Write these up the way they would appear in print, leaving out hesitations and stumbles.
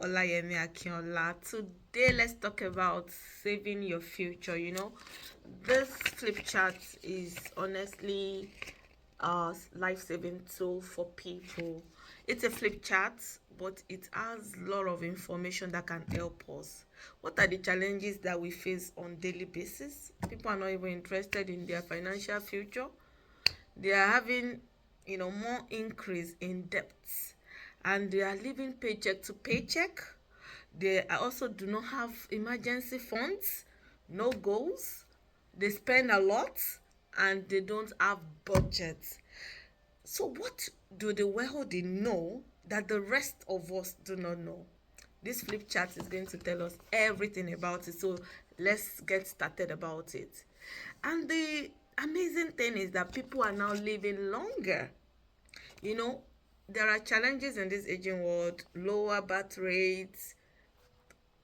Olayemi Akinola. Today, let's talk about saving your future. This flip chart is honestly a life-saving tool for people. It's a flip chart, but it has a lot of information that can help us. What are the challenges that we face on daily basis? People are not even interested in their financial future. They are having more increase in debts, and they are living paycheck to paycheck. They also do not have emergency funds, no goals. They spend a lot, and they don't have budgets. So what do the wealthy know that the rest of us do not know? This flip chart is going to tell us everything about it. So let's get started about it. And the amazing thing is that people are now living longer. You know, there are challenges in this aging world: lower birth rates,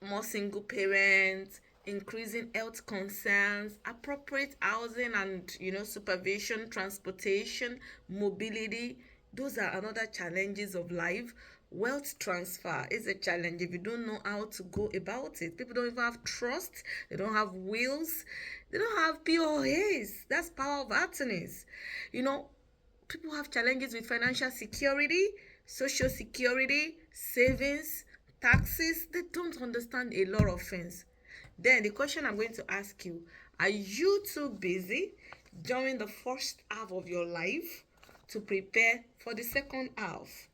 more single parents, increasing health concerns, appropriate housing and supervision, transportation, mobility. Those are another challenges of life. Wealth transfer is a challenge if you don't know how to go about it. People don't even have trust, they don't have wills, they don't have POAs. That's power of attorneys. You know, people have challenges with financial security, social security, savings, taxes. They don't understand a lot of things. Then the question I'm going to ask you: are you too busy during the first half of your life to prepare for the second half?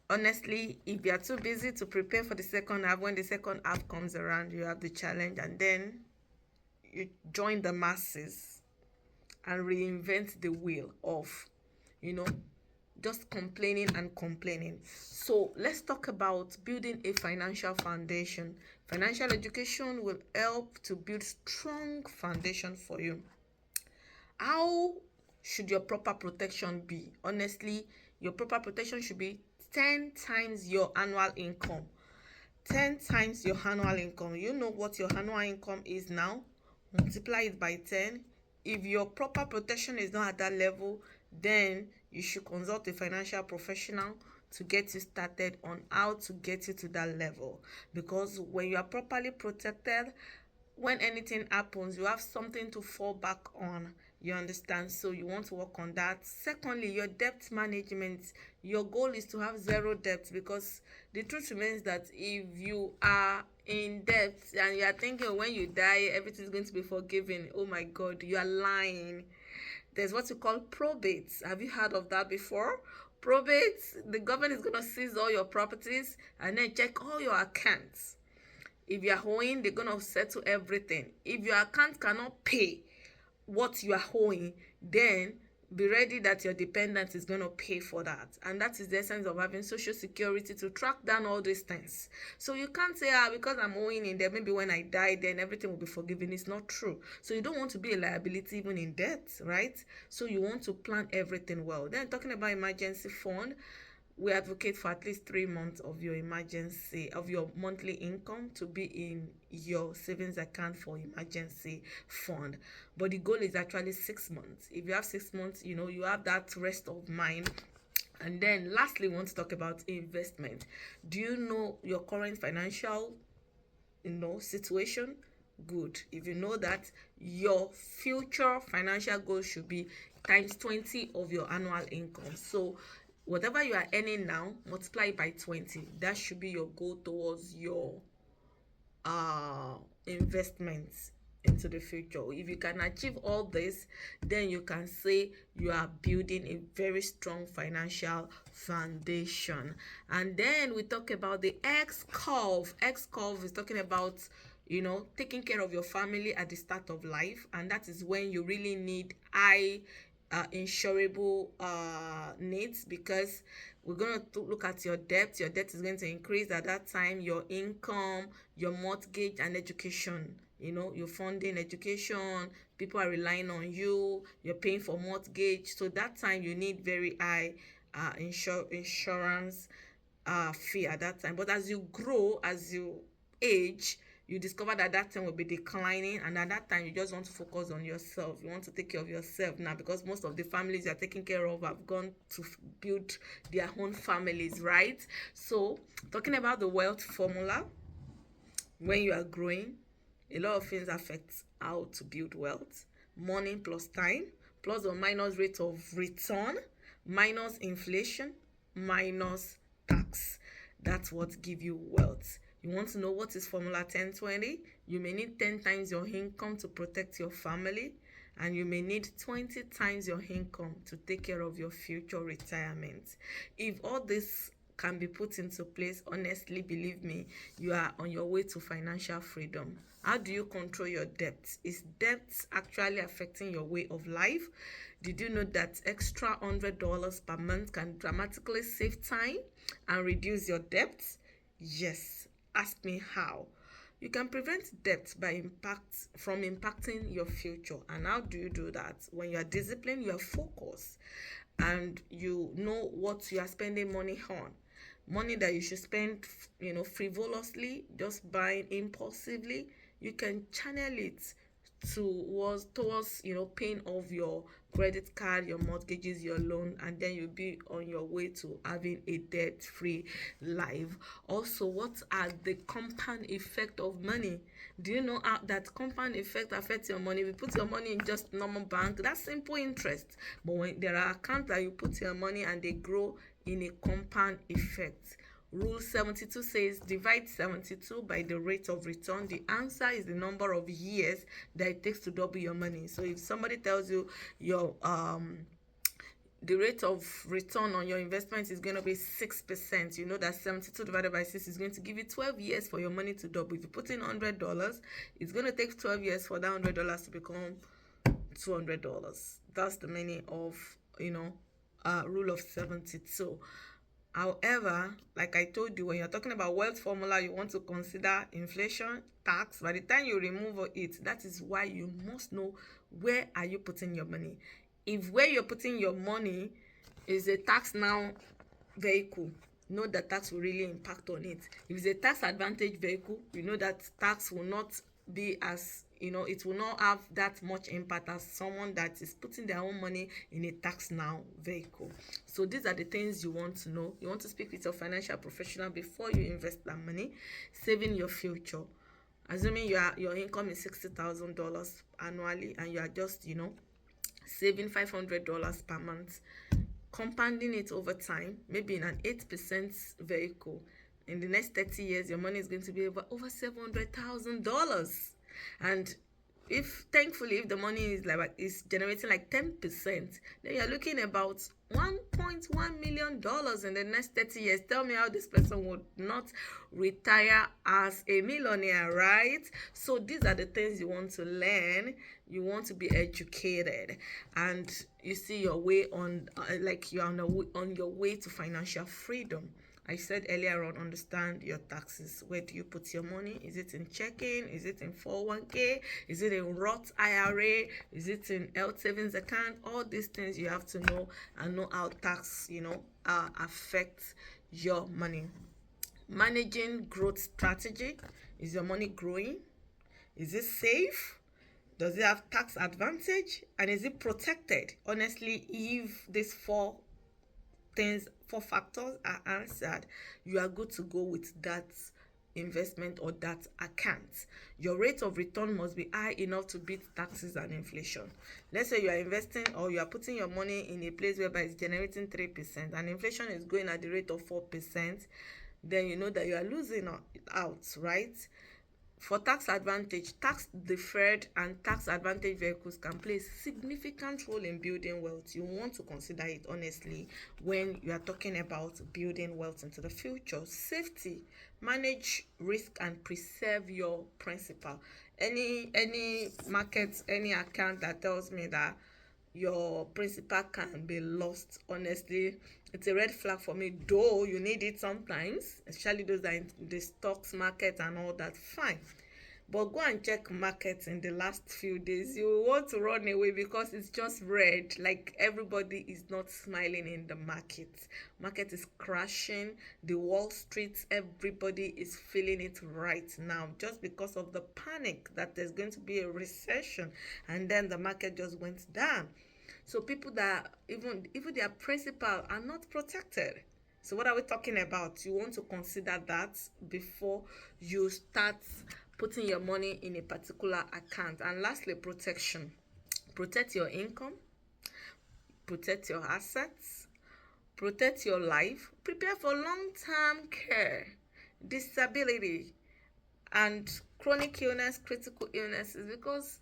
Honestly, if you are too busy to prepare for the second half, when the second half comes around, you have the challenge, and then you join the masses and reinvent the wheel of you know just complaining and complaining. So let's talk about building a financial foundation. Financial education will help to build strong foundation for you. How should your proper protection be? Honestly, your proper protection should be 10 times your annual income. 10 times your annual income. You know what your annual income is now? Multiply it by 10. If your proper protection is not at that level, then you should consult a financial professional to get you started on how to get you to that level. Because when you are properly protected, when anything happens, you have something to fall back on. You understand? So you want to work on that. Secondly, your debt management. Your goal is to have zero debt, because the truth remains that if you are in debt and you are thinking when you die everything is going to be forgiven, oh my god, you are lying. There's what you call probate. Have you heard of that before? Probate, the government is going to seize all your properties and then check all your accounts. If you are owing, they're going to settle everything. If your account cannot pay what you are owing, then be ready that your dependent is going to pay for that. And that is the essence of having social security, to track down all these things. So you can't say, because I'm owing in there, maybe when I die then everything will be forgiven. It's not true. So you don't want to be a liability even in debt, right? So you want to plan everything well. Then talking about emergency fund, we advocate for at least 3 months of your emergency, of your monthly income, to be in your savings account for emergency fund. But the goal is actually 6 months. If you have 6 months, you have that rest of mind. And then lastly, we want to talk about investment. Do you know your current financial situation? Good. If you know that, your future financial goal should be times 20 of your annual income. So whatever you are earning now, multiply it by 20. That should be your goal towards your investments into the future. If you can achieve all this, then you can say you are building a very strong financial foundation. And then we talk about the X curve. X curve is talking about taking care of your family at the start of life, and that is when you really need high insurable needs, because we're going to look at your debt. Your debt is going to increase at that time. Your income, your mortgage, and education. You're funding education, people are relying on you, you're paying for mortgage. So that time you need very high insurance fee at that time. But as you grow, as you age, you discover that that thing will be declining, and at that time you just want to focus on yourself. You want to take care of yourself now, because most of the families you're taking care of have gone to build their own families, right? So talking about the wealth formula, when you are growing, a lot of things affect how to build wealth. Money plus time, plus or minus rate of return, minus inflation, minus tax. That's what give you wealth. You want to know what is formula 10-20? You may need 10 times your income to protect your family, and you may need 20 times your income to take care of your future retirement. If all this can be put into place, honestly, believe me, you are on your way to financial freedom. How do you control your debt? Is debt actually affecting your way of life? Did you know that extra $100 per month can dramatically save time and reduce your debt? Yes. Ask me how. You can prevent debt from impacting your future. And how do you do that? When you are disciplined, you are focused, and you know what you are spending money on. Money that you should spend, frivolously, just buying impulsively, you can channel it towards paying off your credit card, your mortgages, your loan, and then you'll be on your way to having a debt-free life. Also, what are the compound effect of money? Do you know how that compound effect affects your money? If you put your money in just normal bank, that's simple interest. But when there are accounts that you put your money and they grow in a compound effect. Rule 72 says divide 72 by the rate of return. The answer is the number of years that it takes to double your money. So if somebody tells you your the rate of return on your investment is going to be 6%, you know that 72 divided by 6 is going to give you 12 years for your money to double. If you put in $100, it's going to take 12 years for that $100 to become $200. That's the meaning of rule of 72. However, like I told you, when you're talking about wealth formula, you want to consider inflation, tax. By the time you remove it, that is why you must know where are you putting your money. If where you're putting your money is a tax now vehicle, know that tax will really impact on it. If it's a tax advantage vehicle, you know that tax will not be as it will not have that much impact as someone that is putting their own money in a tax now vehicle. So these are the things you want to know. You want to speak with your financial professional before you invest that money. Saving your future, assuming your income is $60,000 annually, and you are just saving $500 per month, compounding it over time, maybe in an 8% vehicle. In the next 30 years, your money is going to be over $700,000. And thankfully, if the money is generating like 10%, then you're looking about $1.1 million in the next 30 years. Tell me how this person would not retire as a millionaire, right? So these are the things you want to learn. You want to be educated, and you see your way on, you're on your way to financial freedom. I said earlier on, understand your taxes. Where do you put your money? Is it in checking? Is it in 401k? Is it in Roth IRA? Is it in health savings account? All these things you have to know, and know how tax, affects your money. Managing growth strategy. Is your money growing? Is it safe? Does it have tax advantage? And is it protected? Honestly, if these four factors are answered, you are good to go with that investment or that account. Your rate of return must be high enough to beat taxes and inflation. Let's say you are investing or you are putting your money in a place whereby it's generating 3% and inflation is going at the rate of 4%, then you know that you are losing out, right? For tax advantage, tax deferred and tax advantage vehicles can play a significant role in building wealth. You want to consider it honestly when you are talking about building wealth into the future. Safety, manage risk and preserve your principal. Any market, any account that tells me that your principal can be lost, honestly, it's a red flag for me. Though you need it sometimes, especially those that are in the stocks market and all that, fine. But go and check markets in the last few days. You want to run away because it's just red. Like everybody is not smiling in the market. Market is crashing. The Wall Street, everybody is feeling it right now just because of the panic that there's going to be a recession, and then the market just went down. So people that even their principal are not protected. So what are we talking about? You want to consider that before you start putting your money in a particular account. And lastly, protection. Protect your income, protect your assets, protect your life, prepare for long-term care, disability, and chronic illness, critical illnesses. Because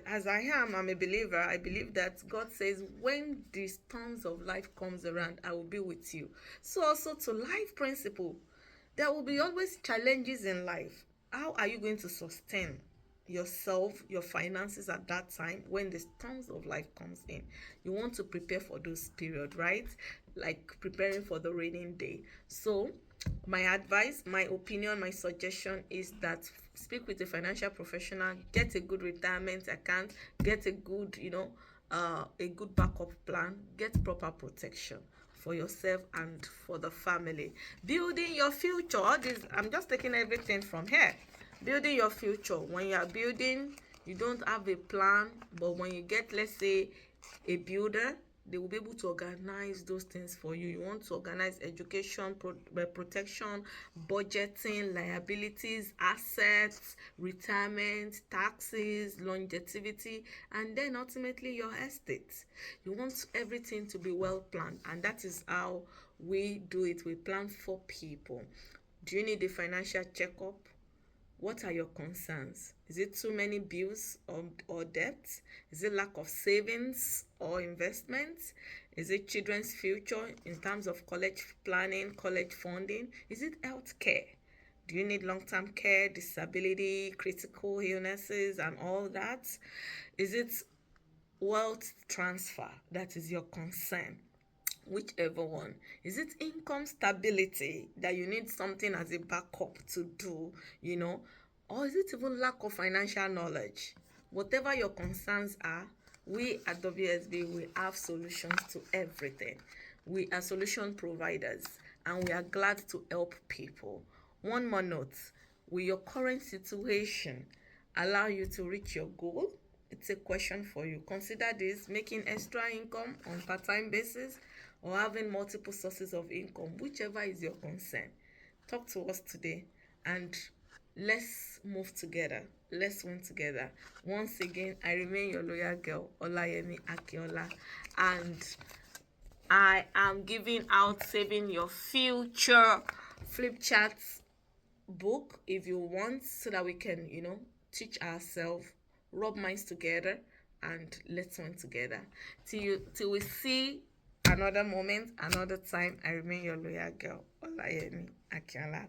as I'm a believer. I believe that God says when the storms of life comes around, I will be with you. So also to life principle, there will be always challenges in life. How are you going to sustain yourself, your finances at that time when the storms of life comes in? You want to prepare for those period, right? Like preparing for the raining day. So my advice, my opinion, my suggestion is that speak with a financial professional, get a good retirement account, get a good a good backup plan, get proper protection for yourself and for the family. Building your future. All this, I'm just taking everything from here. Building your future. When you are building, you don't have a plan, but when you get, let's say, a builder, they will be able to organize those things for you. You want to organize education, protection, budgeting, liabilities, assets, retirement, taxes, longevity, and then ultimately your estate. You want everything to be well planned, and that is how we do it. We plan for people. Do you need a financial checkup? What are your concerns? Is it too many bills or debt? Is it lack of savings or investments? Is it children's future in terms of college planning, college funding? Is it health care? Do you need long-term care, disability, critical illnesses, and all that? Is it wealth transfer that is your concern? Whichever one. Is it income stability that you need something as a backup to do, or is it even lack of financial knowledge? Whatever your concerns are, we at WSB, we have solutions to everything. We are solution providers, and we are glad to help people. One more note: will your current situation allow you to reach your goal? It's a question for you. Consider this: making extra income on part-time basis or having multiple sources of income, whichever is your concern. Talk to us today and let's move together. Let's win together. Once again, I remain your loyal girl, Olayemi Akinola, and I am giving out Saving Your Future flip charts book if you want, so that we can teach ourselves, rub minds together, and let's win together. Till we see another moment, another time. I remain your loyal girl, Olayemi Akinola.